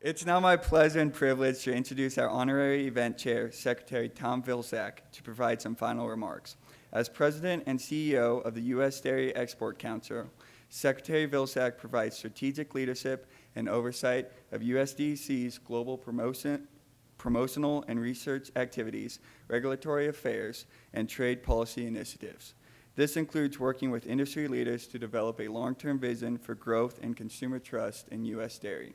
It's now my pleasure and privilege to introduce our honorary event chair, Secretary Tom Vilsack, to provide some final remarks. As President and CEO of the U.S. Dairy Export Council, Secretary Vilsack provides strategic leadership and oversight of USDC's global promotional and research activities, regulatory affairs, and trade policy initiatives. This includes working with industry leaders to develop a long-term vision for growth and consumer trust in U.S. dairy.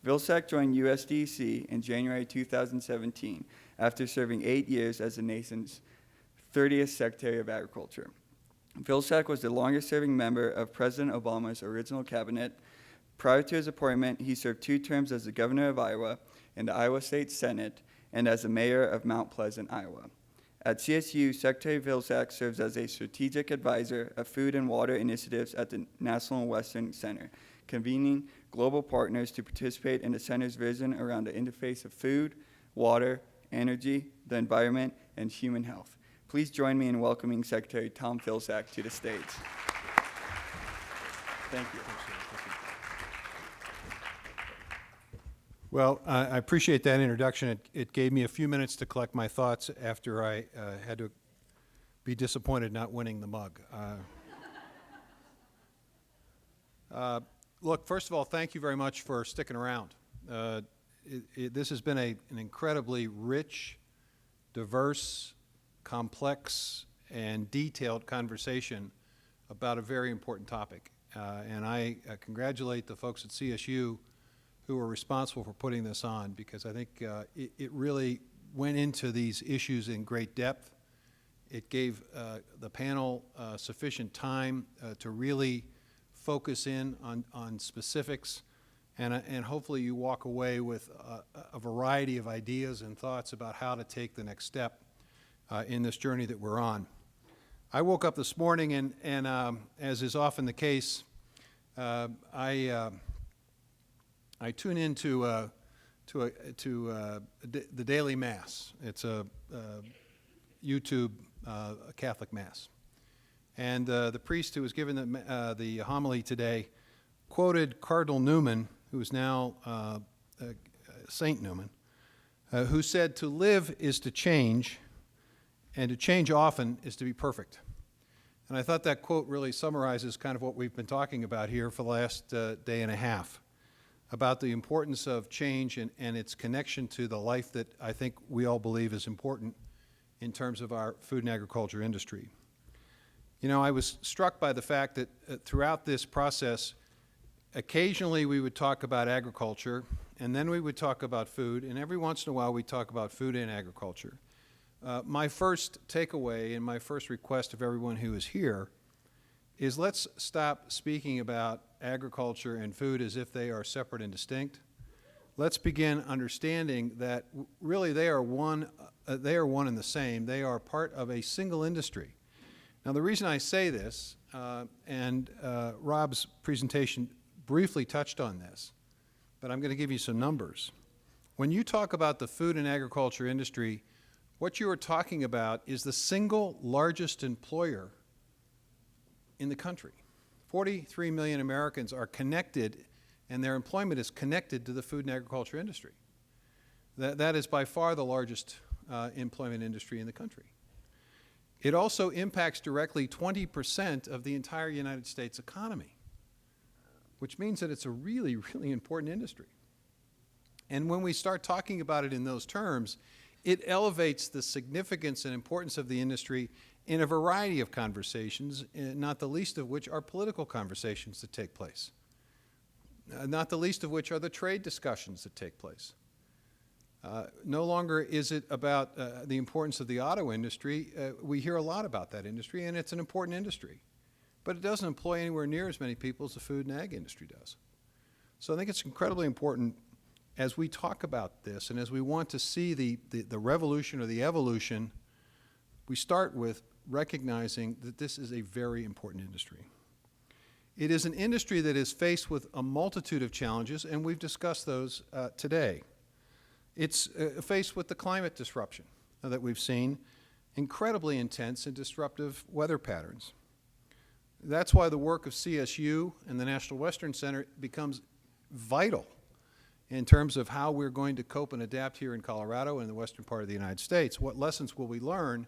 Vilsack joined USDC in January 2017 after serving 8 years as the nation's 30th Secretary of Agriculture. Vilsack was the longest-serving member of President Obama's original cabinet. Prior to his appointment, he served 2 terms as the governor of Iowa in the Iowa State Senate and as the mayor of Mount Pleasant, Iowa. At CSU, Secretary Vilsack serves as a strategic advisor of food and water initiatives at the National Western Center, convening global partners to participate in the center's vision around the interface of food, water, energy, the environment, and human health. Please join me in welcoming Secretary Tom Vilsack to the stage. Thank you. Well, I appreciate that introduction. It gave me a few minutes to collect my thoughts after I had to be disappointed not winning the mug. Look, first of all, thank you very much for sticking around. This has been an incredibly rich, diverse, complex, and detailed conversation about a very important topic. And I congratulate the folks at CSU who were responsible for putting this on, because I think it really went into these issues in great depth. It gave the panel sufficient time to really focus in on specifics, and hopefully you walk away with a variety of ideas and thoughts about how to take the next step in this journey that we're on. I woke up this morning and as is often the case, I tune into the Daily Mass. It's a YouTube Catholic Mass. And the priest who was given the homily today quoted Cardinal Newman, who is now Saint Newman, who said, "To live is to change, and to change often is to be perfect." And I thought that quote really summarizes kind of what we've been talking about here for the last day and a half, about the importance of change and its connection to the life that I think we all believe is important in terms of our food and agriculture industry. You know, I was struck by the fact that throughout this process, occasionally we would talk about agriculture, and then we would talk about food, and every once in a while we'd talk about food and agriculture. My first takeaway and my first request of everyone who is here is let's stop speaking about agriculture and food as if they are separate and distinct. Let's begin understanding that really they are one and the same. They are part of a single industry. Now, the reason I say this, and Rob's presentation briefly touched on this, but I'm going to give you some numbers. When you talk about the food and agriculture industry, what you are talking about is the single largest employer in the country. 43 million Americans are connected, and their employment is connected to the food and agriculture industry. That is by far the largest employment industry in the country. It also impacts directly 20% of the entire United States economy, which means that it's a really, really important industry. And when we start talking about it in those terms, it elevates the significance and importance of the industry in a variety of conversations, not the least of which are political conversations that take place, not the least of which are the trade discussions that take place. No longer is it about the importance of the auto industry. We hear a lot about that industry, and it's an important industry. But it doesn't employ anywhere near as many people as the food and ag industry does. So I think it's incredibly important as we talk about this and as we want to see the revolution or the evolution, we start with recognizing that this is a very important industry. It is an industry that is faced with a multitude of challenges, and we've discussed those today. It's faced with the climate disruption that we've seen, incredibly intense and disruptive weather patterns. That's why the work of CSU and the National Western Center becomes vital in terms of how we're going to cope and adapt here in Colorado and the western part of the United States. What lessons will we learn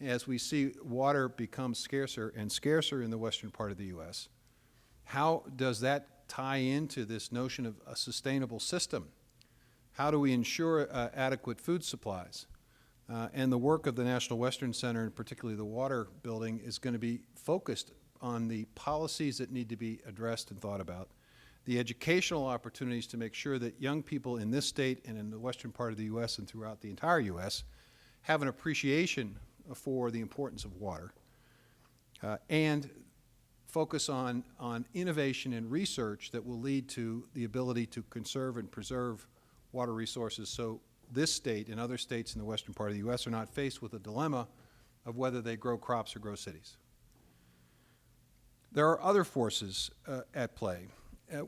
as we see water become scarcer and scarcer in the western part of the U.S.? How does that tie into this notion of a sustainable system? How do we ensure adequate food supplies? And the work of the National Western Center, and particularly the water building, is going to be focused on the policies that need to be addressed and thought about, the educational opportunities to make sure that young people in this state and in the western part of the U.S. and throughout the entire U.S. have an appreciation for the importance of water, and focus on innovation and research that will lead to the ability to conserve and preserve water resources, so this state and other states in the western part of the U.S. are not faced with a dilemma of whether they grow crops or grow cities. There are other forces at play.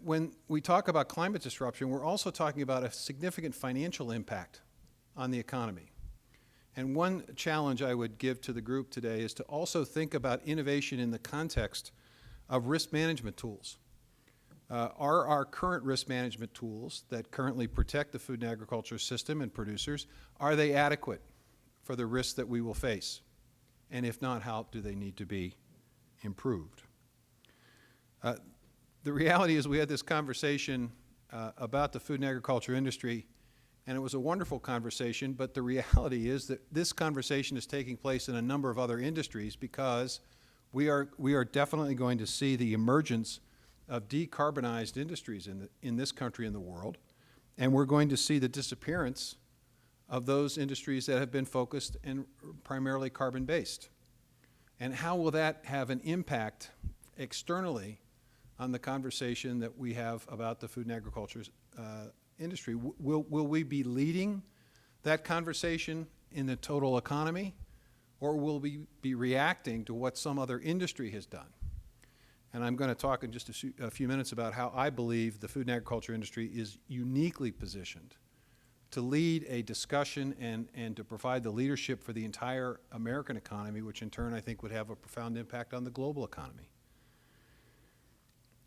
When we talk about climate disruption, we're also talking about a significant financial impact on the economy. And one challenge I would give to the group today is to also think about innovation in the context of risk management tools. Are our current risk management tools that currently protect the food and agriculture system and producers, are they adequate for the risks that we will face? And if not, how do they need to be improved? The reality is we had this conversation about the food and agriculture industry, and it was a wonderful conversation, but the reality is that this conversation is taking place in a number of other industries because we are definitely going to see the emergence of decarbonized industries in this country and the world, and we're going to see the disappearance of those industries that have been focused and primarily carbon-based. And how will that have an impact externally on the conversation that we have about the food and agriculture industry? Will we be leading that conversation in the total economy, or will we be reacting to what some other industry has done? And I'm going to talk in just a few minutes about how I believe the food and agriculture industry is uniquely positioned to lead a discussion and to provide the leadership for the entire American economy, which in turn I think would have a profound impact on the global economy.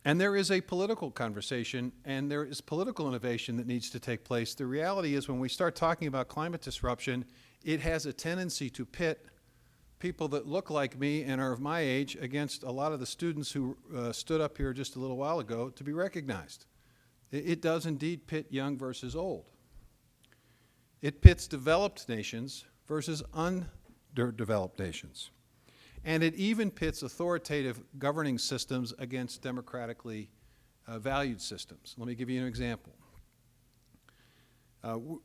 And there is a political conversation and there is political innovation that needs to take place. The reality is when we start talking about climate disruption, it has a tendency to pit people that look like me and are of my age against a lot of the students who stood up here just a little while ago to be recognized. It does indeed pit young versus old. It pits developed nations versus underdeveloped nations. And it even pits authoritative governing systems against democratically valued systems. Let me give you an example.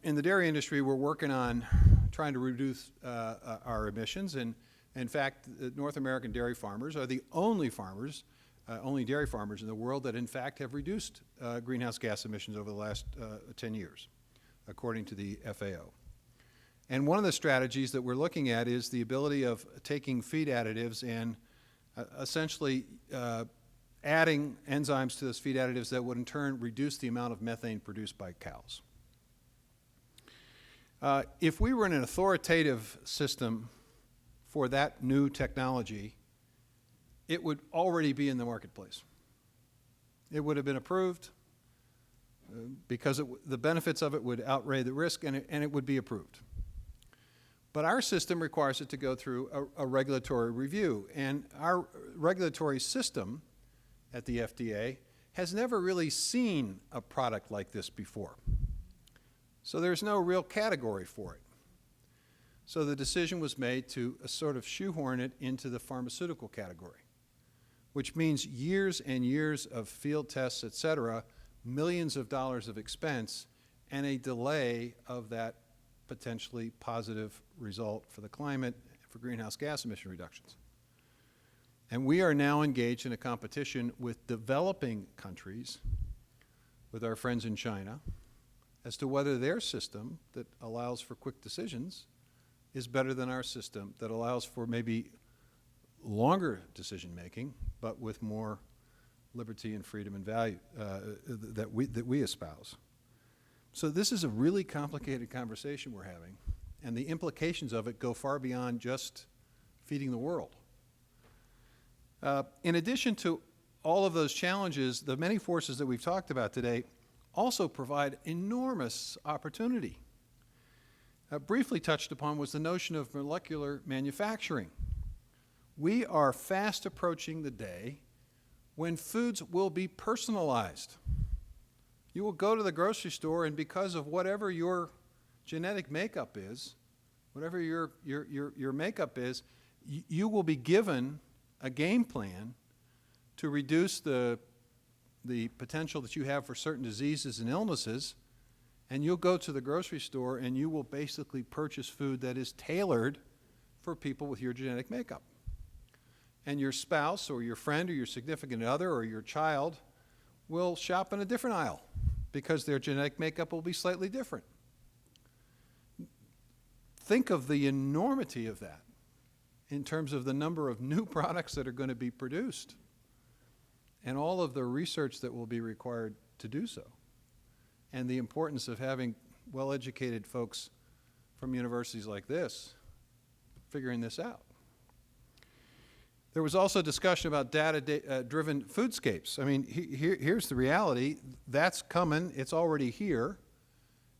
In the dairy industry, we're working on trying to reduce our emissions, and in fact, North American dairy farmers are the only dairy farmers in the world that in fact have reduced greenhouse gas emissions over the last 10 years, according to the FAO. And one of the strategies that we're looking at is the ability of taking feed additives and essentially adding enzymes to those feed additives that would in turn reduce the amount of methane produced by cows. If we were in an authoritative system for that new technology, it would already be in the marketplace. It would have been approved because the benefits of it would outweigh the risk, and it would be approved. But our system requires it to go through a regulatory review, and our regulatory system at the FDA has never really seen a product like this before. So there's no real category for it. So the decision was made to sort of shoehorn it into the pharmaceutical category, which means years and years of field tests, et cetera, millions of dollars of expense, and a delay of that potentially positive result for the climate, for greenhouse gas emission reductions. And we are now engaged in a competition with developing countries, with our friends in China, as to whether their system that allows for quick decisions is better than our system that allows for maybe longer decision making, but with more liberty and freedom and value that we espouse. So this is a really complicated conversation we're having, and the implications of it go far beyond just feeding the world. In addition to all of those challenges, the many forces that we've talked about today also provide enormous opportunity. Briefly touched upon was the notion of molecular manufacturing. We are fast approaching the day when foods will be personalized. You will go to the grocery store, and because of whatever your genetic makeup is, whatever your makeup is, you will be given a game plan to reduce the potential that you have for certain diseases and illnesses, and you'll go to the grocery store and you will basically purchase food that is tailored for people with your genetic makeup. And your spouse or your friend or your significant other or your child will shop in a different aisle because their genetic makeup will be slightly different. Think of the enormity of that in terms of the number of new products that are going to be produced and all of the research that will be required to do so, and the importance of having well-educated folks from universities like this figuring this out. There was also discussion about data-driven foodscapes. I mean, here's the reality. That's coming. It's already here.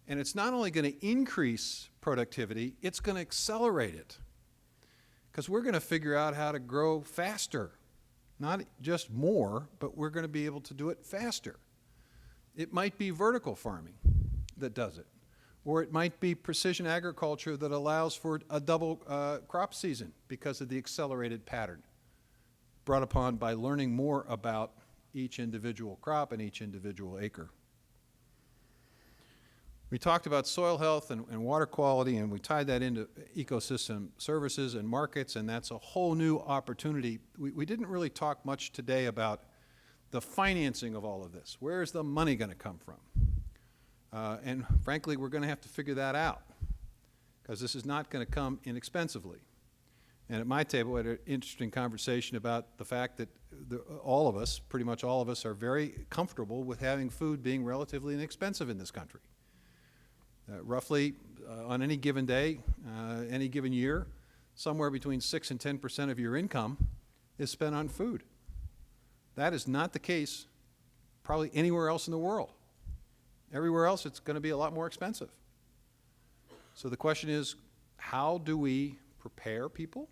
And it's not only going to increase productivity, it's going to accelerate it. Because we're going to figure out how to grow faster. Not just more, but we're going to be able to do it faster. It might be vertical farming that does it. Or it might be precision agriculture that allows for a double crop season because of the accelerated pattern brought upon by learning more about each individual crop and each individual acre. We talked about soil health and water quality, and we tied that into ecosystem services and markets, and that's a whole new opportunity. We didn't really talk much today about the financing of all of this. Where is the money going to come from? And frankly, we're going to have to figure that out because this is not going to come inexpensively. And at my table, we had an interesting conversation about the fact that all of us, pretty much all of us, are very comfortable with having food being relatively inexpensive in this country. Roughly, on any given day, any given year, somewhere between 6 and 10% of your income is spent on food. That is not the case probably anywhere else in the world. Everywhere else, it's going to be a lot more expensive. So the question is, how do we prepare people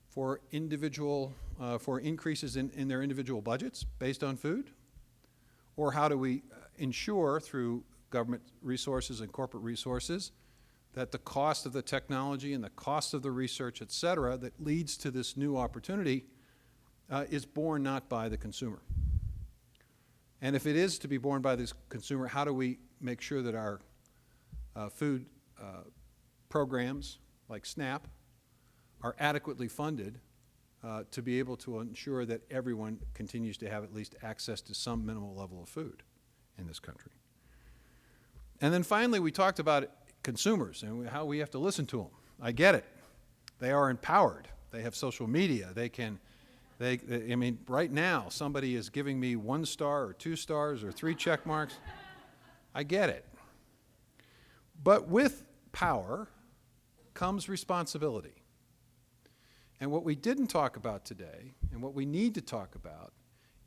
for for increases in their individual budgets based on food? Or how do we ensure through government resources and corporate resources that the cost of the technology and the cost of the research, et cetera, that leads to this new opportunity is borne not by the consumer? And if it is to be borne by this consumer, how do we make sure that our food programs like SNAP are adequately funded to be able to ensure that everyone continues to have at least access to some minimal level of food in this country? And then finally, we talked about consumers and how we have to listen to them. I get it. They are empowered. They have social media. I mean, right now, somebody is giving me 1 star or 2 stars or 3 check marks. I get it. But with power comes responsibility. And what we didn't talk about today, and what we need to talk about,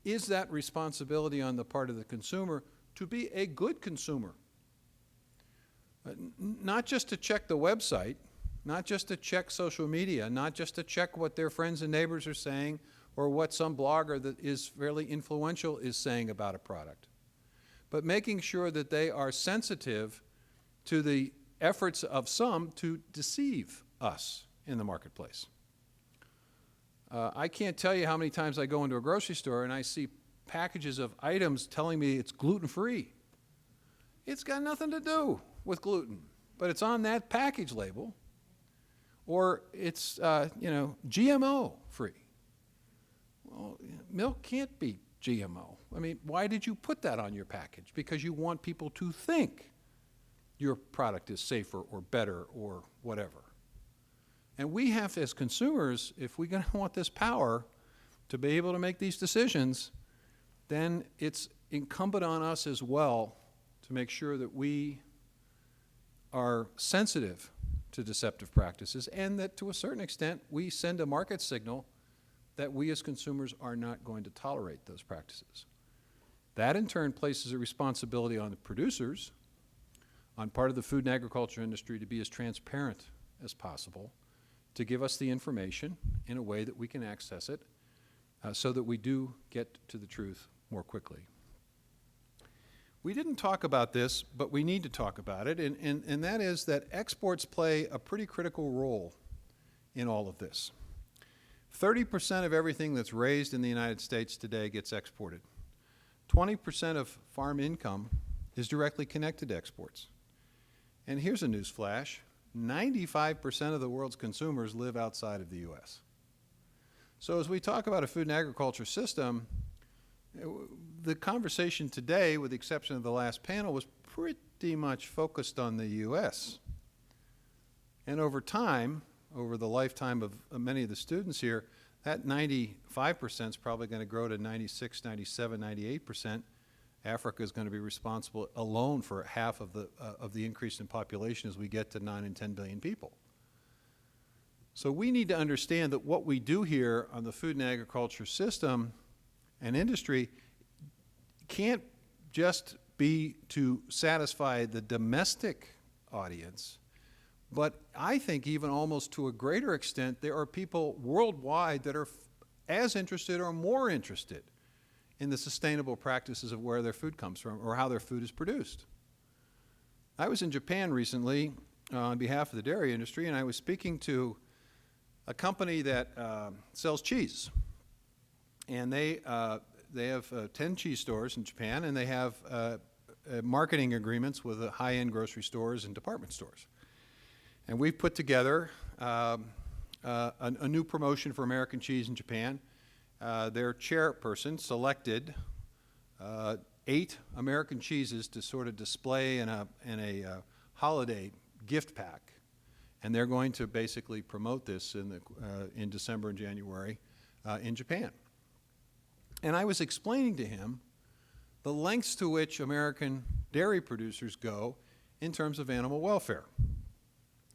is that responsibility on the part of the consumer to be a good consumer. Not just to check the website, not just to check social media, not just to check what their friends and neighbors are saying or what some blogger that is fairly influential is saying about a product, but making sure that they are sensitive to the efforts of some to deceive us in the marketplace. I can't tell you how many times I go into a grocery store and I see packages of items telling me it's gluten-free. It's got nothing to do with gluten, but it's on that package label, or it's GMO free. Well, milk can't be GMO. I mean, why did you put that on your package? Because you want people to think your product is safer or better or whatever. And we have to, as consumers, if we're going to want this power to be able to make these decisions, then it's incumbent on us as well to make sure that we are sensitive to deceptive practices and that to a certain extent we send a market signal that we as consumers are not going to tolerate those practices. That in turn places a responsibility on the producers, on part of the food and agriculture industry, to be as transparent as possible, to give us the information in a way that we can access it so that we do get to the truth more quickly. We didn't talk about this, but we need to talk about it, and that is that exports play a pretty critical role in all of this. 30% of everything that's raised in the United States today gets exported. 20% of farm income is directly connected to exports. And here's a news flash: 95% of the world's consumers live outside of the U.S. So as we talk about a food and agriculture system, the conversation today, with the exception of the last panel, was pretty much focused on the U.S. And over time, over the lifetime of many of the students here, that 95% is probably going to grow to 96, 97, 98%. Africa is going to be responsible alone for half of the increase in population as we get to 9 and 10 billion people. So we need to understand that what we do here on the food and agriculture system and industry can't just be to satisfy the domestic audience, but I think even almost to a greater extent, there are people worldwide that are as interested or more interested in the sustainable practices of where their food comes from or how their food is produced. I was in Japan recently on behalf of the dairy industry, and I was speaking to a company that sells cheese. And they have 10 cheese stores in Japan, and they have marketing agreements with high-end grocery stores and department stores. And we've put together a new promotion for American cheese in Japan. Their chairperson selected 8 American cheeses to sort of display in a holiday gift pack. And they're going to basically promote this in December and January in Japan. And I was explaining to him the lengths to which American dairy producers go in terms of animal welfare.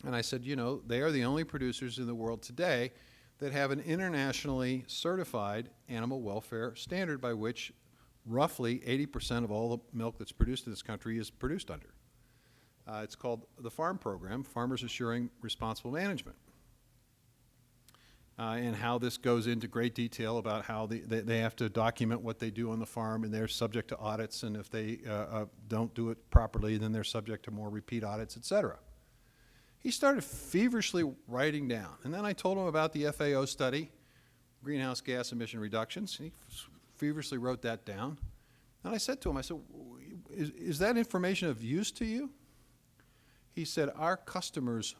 And I said, you know, they are the only producers in the world today that have an internationally certified animal welfare standard by which roughly 80% of all the milk that's produced in this country is produced under. It's called the FARM program, Farmers Assuring Responsible Management, and how this goes into great detail about how they have to document what they do on the farm, and they're subject to audits, and if they don't do it properly, then they're subject to more repeat audits, et cetera. He started feverishly writing down, and then I told him about the FAO study, greenhouse gas emission reductions, and he feverishly wrote that down. And I said to him, I said, is that information of use to you? He said, our customers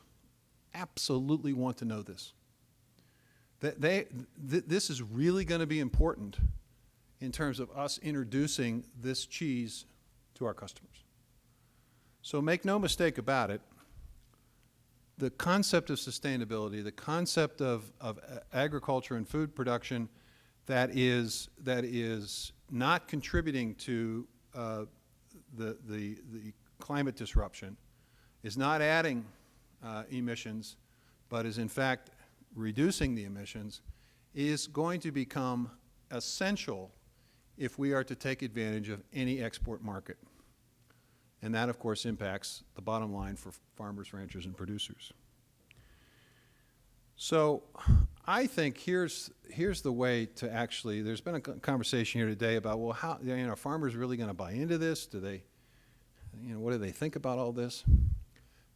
absolutely want to know this. This is really going to be important in terms of us introducing this cheese to our customers. So make no mistake about it, the concept of sustainability, the concept of agriculture and food production that is not contributing to the climate disruption, is not adding emissions, but is in fact reducing the emissions, is going to become essential if we are to take advantage of any export market. And that, of course, impacts the bottom line for farmers, ranchers, and producers. So I think here's the way to actually, there's been a conversation here today about, well, how, you know, are farmers really going to buy into this? Do they, you know, what do they think about all this?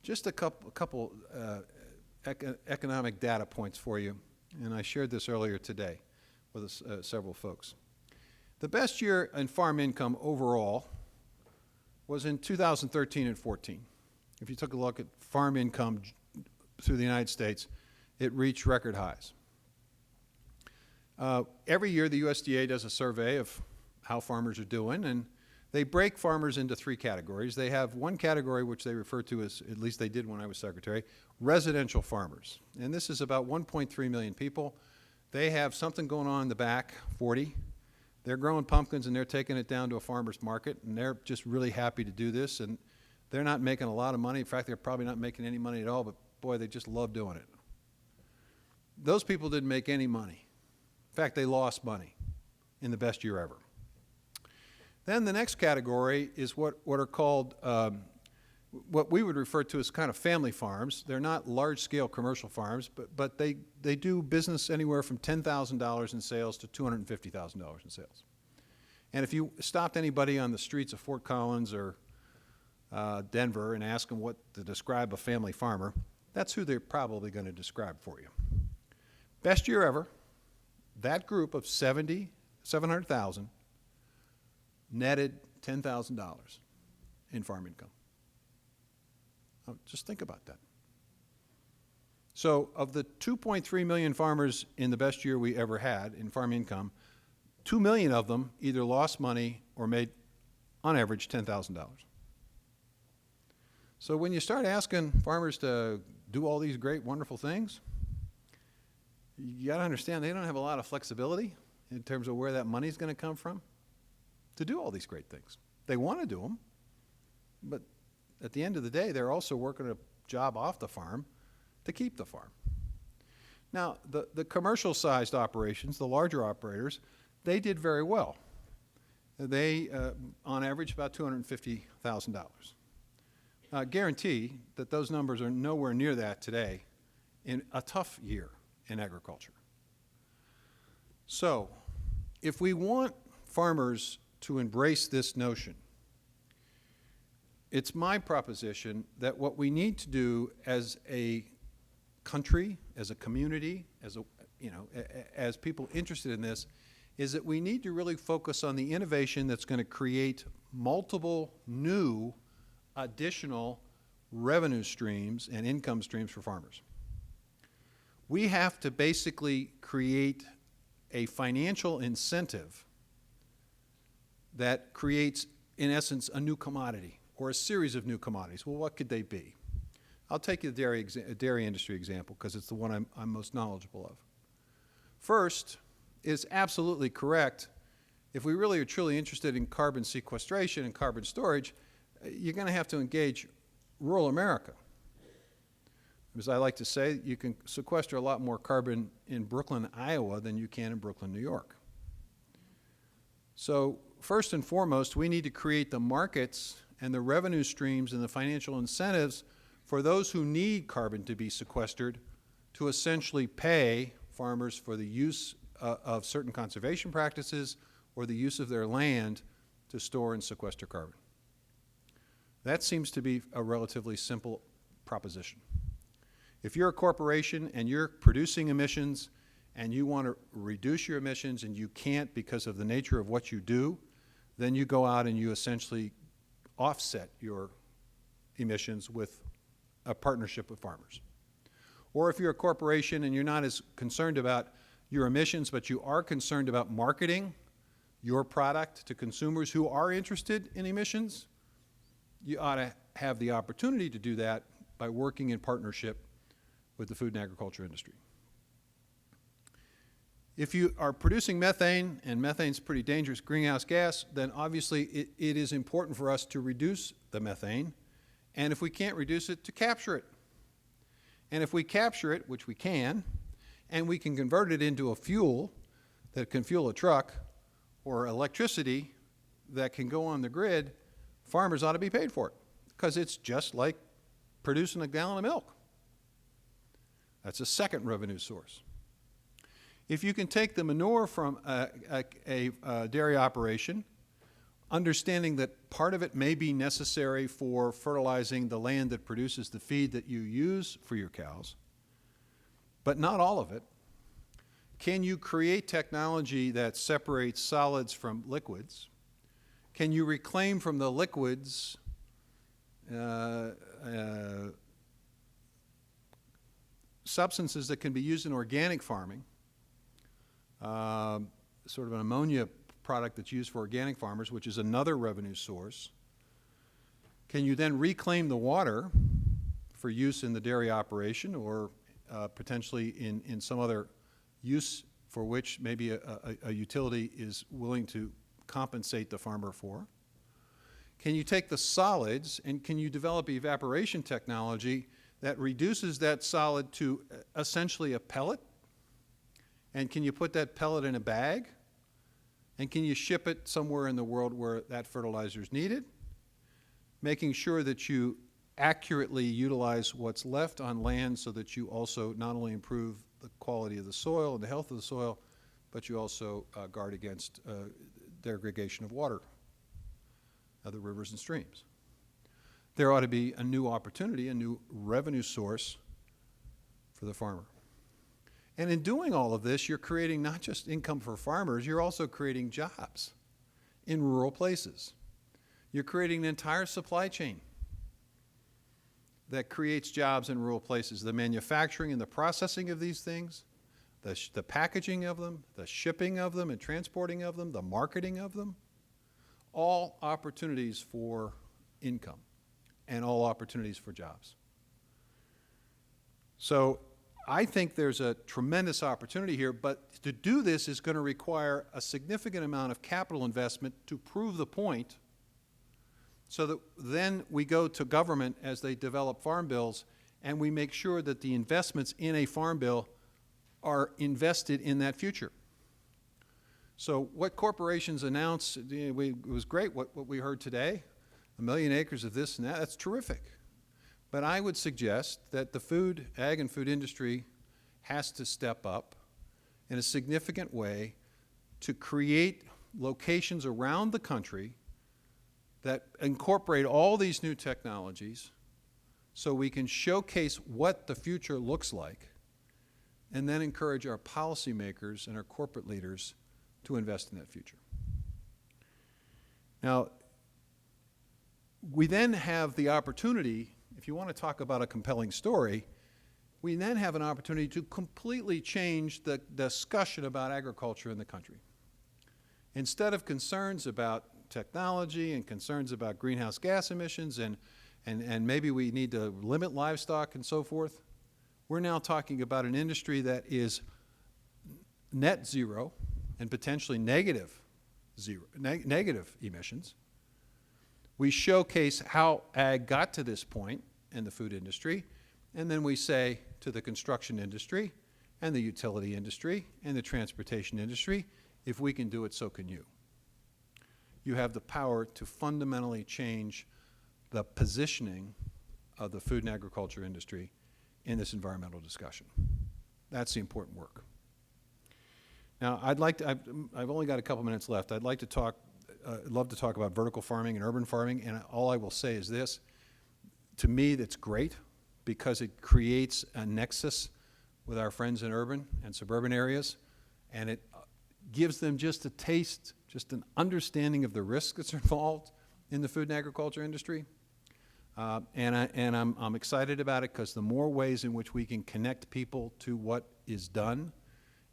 Just a couple economic data points for you, and I shared this earlier today with several folks. The best year in farm income overall was in 2013 and 14. If you took a look at farm income through the United States, it reached record highs. Every year the USDA does a survey of how farmers are doing, and they break farmers into 3 categories. They have one category which they refer to as, at least they did when I was secretary, residential farmers. And this is about 1.3 million people. They have something going on in the back, 40. They're growing pumpkins and they're taking it down to a farmer's market, and they're just really happy to do this, and they're not making a lot of money. In fact, they're probably not making any money at all, but boy, they just love doing it. Those people didn't make any money. In fact, they lost money in the best year ever. Then the next category is what are called, what we would refer to as kind of family farms. They're not large-scale commercial farms, but they do business anywhere from $10,000 in sales to $250,000 in sales. And if you stopped anybody on the streets of Fort Collins or Denver and asked them what to describe a family farmer, that's who they're probably going to describe for you. Best year ever, that group of 700,000 netted $10,000 in farm income. Now, just think about that. So of the 2.3 million farmers in the best year we ever had in farm income, 2 million of them either lost money or made, on average, $10,000. So when you start asking farmers to do all these great, wonderful things, you got to understand they don't have a lot of flexibility in terms of where that money's going to come from to do all these great things. They want to do them, but at the end of the day, they're also working a job off the farm to keep the farm. Now, the commercial-sized operations, the larger operators, they did very well. They, on average, about $250,000. Guarantee that those numbers are nowhere near that today in a tough year in agriculture. So, if we want farmers to embrace this notion, it's my proposition that what we need to do as a country, as a community, as people interested in this, is that we need to really focus on the innovation that's going to create multiple new additional revenue streams and income streams for farmers. We have to basically create a financial incentive that creates, in essence, a new commodity or a series of new commodities. Well, what could they be? I'll take you the dairy industry example because it's the one I'm most knowledgeable of. First, it's absolutely correct. If we really are truly interested in carbon sequestration and carbon storage, you're going to have to engage rural America. As I like to say, you can sequester a lot more carbon in Brooklyn, Iowa than you can in Brooklyn, New York. So first and foremost, we need to create the markets and the revenue streams and the financial incentives for those who need carbon to be sequestered to essentially pay farmers for the use of certain conservation practices or the use of their land to store and sequester carbon. That seems to be a relatively simple proposition. If you're a corporation and you're producing emissions and you want to reduce your emissions and you can't because of the nature of what you do, then you go out and you essentially offset your emissions with a partnership with farmers. Or if you're a corporation and you're not as concerned about your emissions, but you are concerned about marketing your product to consumers who are interested in emissions, you ought to have the opportunity to do that by working in partnership with the food and agriculture industry. If you are producing methane, and methane's a pretty dangerous greenhouse gas, then obviously it is important for us to reduce the methane, and if we can't reduce it, to capture it. And if we capture it, which we can, and we can convert it into a fuel that can fuel a truck or electricity that can go on the grid, farmers ought to be paid for it because it's just like producing a gallon of milk. That's a second revenue source. If you can take the manure from a dairy operation, understanding that part of it may be necessary for fertilizing the land that produces the feed that you use for your cows, but not all of it, can you create technology that separates solids from liquids? Can you reclaim from the liquids substances that can be used in organic farming, sort of an ammonia product that's used for organic farmers, which is another revenue source? Can you then reclaim the water for use in the dairy operation or potentially in some other use for which maybe a utility is willing to compensate the farmer for? Can you take the solids and can you develop evaporation technology that reduces that solid to essentially a pellet? And can you put that pellet in a bag And can you ship it somewhere in the world where that fertilizer is needed? Making sure that you accurately utilize what's left on land so that you also not only improve the quality of the soil and the health of the soil, but you also guard against degradation of water, of the rivers and streams. There ought to be a new opportunity, a new revenue source for the farmer. And in doing all of this, you're creating not just income for farmers, you're also creating jobs in rural places. You're creating an entire supply chain that creates jobs in rural places. The manufacturing and the processing of these things, the packaging of them, the shipping of them and transporting of them, the marketing of them, all opportunities for income and all opportunities for jobs. So I think there's a tremendous opportunity here, but to do this is going to require a significant amount of capital investment to prove the point, so that then we go to government as they develop farm bills and we make sure that the investments in a farm bill are invested in that future. So what corporations announce, it was great what we heard today, 1 million acres of this and that, that's terrific. But I would suggest that the ag and food industry has to step up in a significant way to create locations around the country that incorporate all these new technologies so we can showcase what the future looks like and then encourage our policymakers and our corporate leaders to invest in that future. Now, we then have the opportunity, if you want to talk about a compelling story, we then have an opportunity to completely change the discussion about agriculture in the country. Instead of concerns about technology and concerns about greenhouse gas emissions and maybe we need to limit livestock and so forth, we're now talking about an industry that is net zero and potentially negative emissions. We showcase how ag got to this point in the food industry, and then we say to the construction industry and the utility industry and the transportation industry, if we can do it, so can you. You have the power to fundamentally change the positioning of the food and agriculture industry in this environmental discussion. That's the important work. Now, I've only got a couple minutes left. I'd love to talk about vertical farming and urban farming, and all I will say is this. To me, that's great because it creates a nexus with our friends in urban and suburban areas, and it gives them just a taste, just an understanding of the risks that's involved in the food and agriculture industry. And I'm excited about it because the more ways in which we can connect people to what is done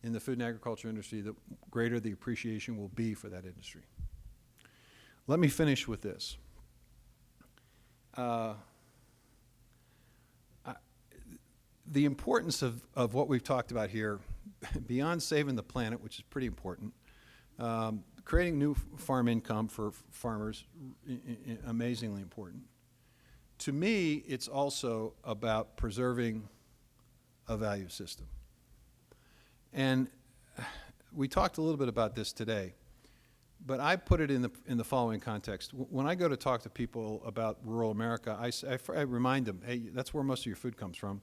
in the food and agriculture industry, the greater the appreciation will be for that industry. Let me finish with this. The importance of what we've talked about here, beyond saving the planet, which is pretty important, creating new farm income for farmers, amazingly important. To me, it's also about preserving a value system. And we talked a little bit about this today, but I put it in the following context. When I go to talk to people about rural America, I remind them, hey, that's where most of your food comes from.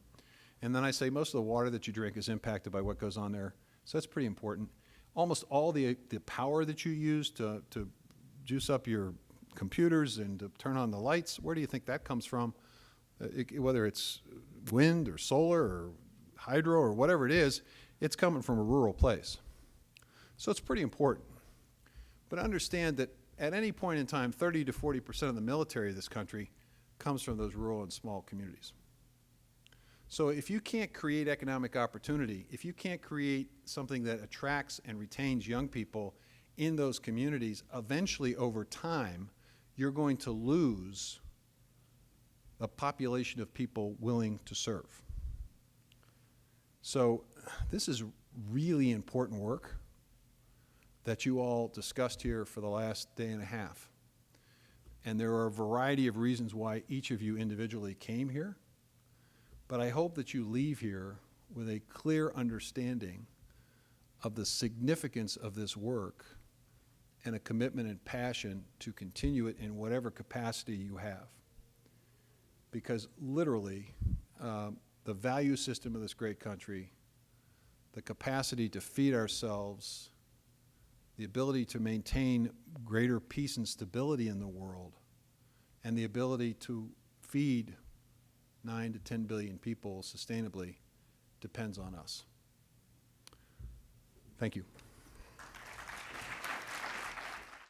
And then I say most of the water that you drink is impacted by what goes on there. So that's pretty important. Almost all the power that you use to juice up your computers and to turn on the lights, where do you think that comes from? Whether it's wind or solar or hydro or whatever it is, it's coming from a rural place. So it's pretty important. But understand that at any point in time, 30 to 40% of the military of this country comes from those rural and small communities. So if you can't create economic opportunity, if you can't create something that attracts and retains young people in those communities, eventually over time, you're going to lose a population of people willing to serve. So this is really important work that you all discussed here for the last day and a half. And there are a variety of reasons why each of you individually came here. But I hope that you leave here with a clear understanding of the significance of this work and a commitment and passion to continue it in whatever capacity you have. Because literally, the value system of this great country, the capacity to feed ourselves, the ability to maintain greater peace and stability in the world, and the ability to feed 9 to 10 billion people sustainably depends on us. Thank you.